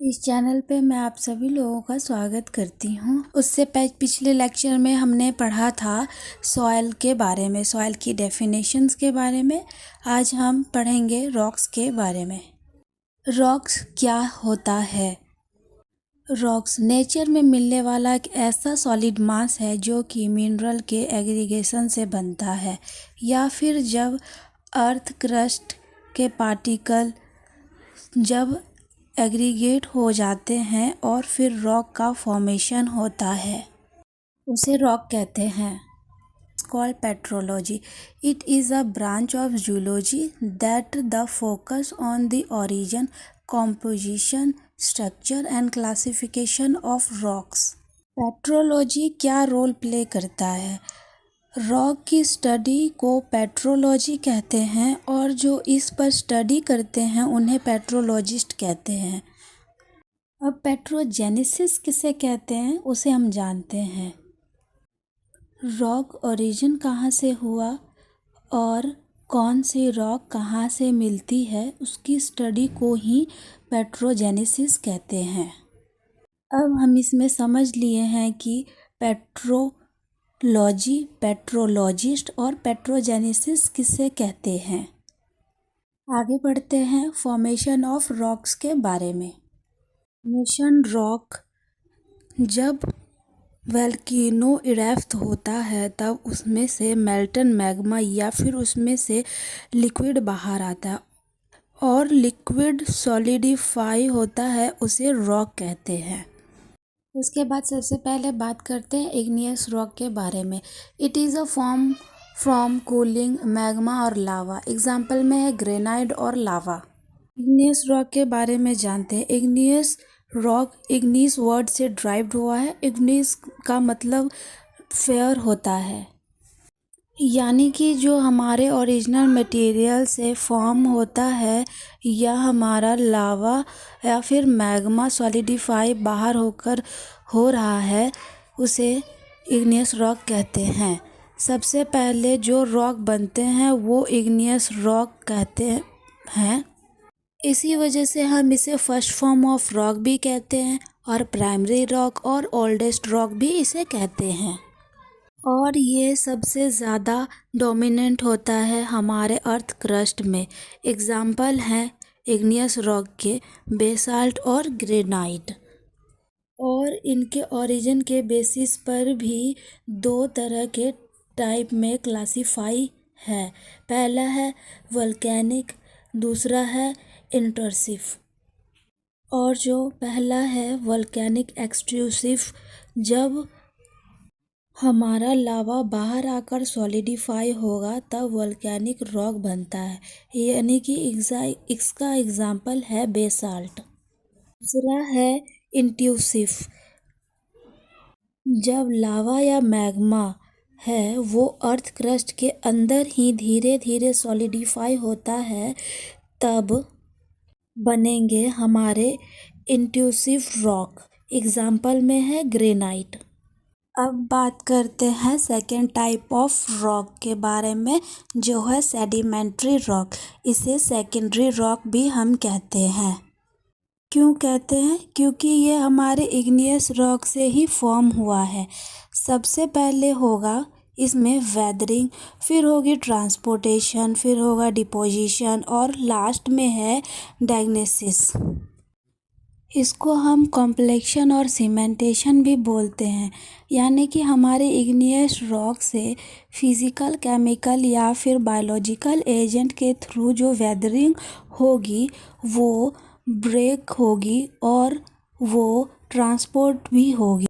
इस चैनल पे मैं आप सभी लोगों का स्वागत करती हूँ। उससे पिछले लेक्चर में हमने पढ़ा था सॉइल के बारे में, सॉइल की डेफिनेशंस के बारे में। आज हम पढ़ेंगे रॉक्स के बारे में। रॉक्स क्या होता है? रॉक्स नेचर में मिलने वाला एक ऐसा सॉलिड मास है जो कि मिनरल के एग्रीगेशन से बनता है, या फिर जब अर्थ क्रस्ट के पार्टिकल जब एग्रीगेट हो जाते हैं और फिर रॉक का फॉर्मेशन होता है, उसे रॉक कहते हैं। It's called petrology. It is a branch of zoology that the focus on the origin, composition, structure and classification of rocks. Petrology क्या रोल प्ले करता है? रॉक की स्टडी को पेट्रोलॉजी कहते हैं और जो इस पर स्टडी करते हैं उन्हें पेट्रोलॉजिस्ट कहते हैं। अब पेट्रोजेनेसिस किसे कहते हैं उसे हम जानते हैं। रॉक ओरिजिन कहाँ से हुआ और कौन सी रॉक कहाँ से मिलती है, उसकी स्टडी को ही पेट्रोजेनेसिस कहते हैं। अब हम इसमें समझ लिए हैं कि पेट्रोलॉजी, पेट्रोलॉजिस्ट और पेट्रोजेनेसिस किसे कहते हैं। आगे बढ़ते हैं फॉर्मेशन ऑफ रॉक्स के बारे में। फॉर्मेशन रॉक, जब वोल्केनो इरेप्ट होता है तब उसमें से मेल्टन मैग्मा या फिर उसमें से लिक्विड बाहर आता है और लिक्विड सॉलिडिफाई होता है, उसे रॉक कहते हैं। उसके बाद सबसे पहले बात करते हैं इग्नियस रॉक के बारे में। It is a form from cooling magma और लावा। एग्जाम्पल में है ग्रेनाइट और लावा। इग्नियस रॉक के बारे में जानते हैं। इग्नियस रॉक इग्निस वर्ड से ड्राइव्ड हुआ है। इग्निस का मतलब फेयर होता है, यानी कि जो हमारे ओरिजिनल मटेरियल से फॉर्म होता है या हमारा लावा या फिर मैग्मा सॉलिडिफाई बाहर होकर हो रहा है, उसे इग्नियस रॉक कहते हैं। सबसे पहले जो रॉक बनते हैं वो इग्नियस रॉक कहते हैं। इसी वजह से हम इसे फर्स्ट फॉर्म ऑफ रॉक भी कहते हैं और प्राइमरी रॉक और ओल्डेस्ट रॉक भी इसे कहते हैं। और ये सबसे ज़्यादा डोमिनेंट होता है हमारे अर्थ क्रस्ट में। एग्जाम्पल हैं इग्नियस रॉक के बेसाल्ट और ग्रेनाइट। और इनके ओरिजिन के बेसिस पर भी दो तरह के टाइप में क्लासीफाई है। पहला है वोल्केनिक, दूसरा है इंट्रूसिव। और जो पहला है वोल्केनिक एक्सट्रूसिव, जब हमारा लावा बाहर आकर सॉलिडिफाई होगा तब वोल्केनिक रॉक बनता है, यानी कि इसका एग्जाम्पल है बेसाल्ट। दूसरा है इंट्रूसिव, जब लावा या मैग्मा है वो अर्थ क्रस्ट के अंदर ही धीरे धीरे सॉलिडिफाई होता है, तब बनेंगे हमारे इंट्रूसिव रॉक। एग्जाम्पल में है ग्रेनाइट। अब बात करते हैं सेकेंड टाइप ऑफ रॉक के बारे में, जो है सेडिमेंट्री रॉक। इसे सेकेंडरी रॉक भी हम कहते हैं। क्यों कहते हैं? क्योंकि ये हमारे इग्नियस रॉक से ही फॉर्म हुआ है। सबसे पहले होगा इसमें वेदरिंग, फिर होगी ट्रांसपोर्टेशन, फिर होगा डिपोजिशन और लास्ट में है डायग्नोसिस। इसको हम कॉम्प्लेक्शन और सीमेंटेशन भी बोलते हैं, यानी कि हमारे इग्नियस रॉक से फिजिकल, केमिकल या फिर बायोलॉजिकल एजेंट के थ्रू जो वेदरिंग होगी वो ब्रेक होगी और वो ट्रांसपोर्ट भी होगी।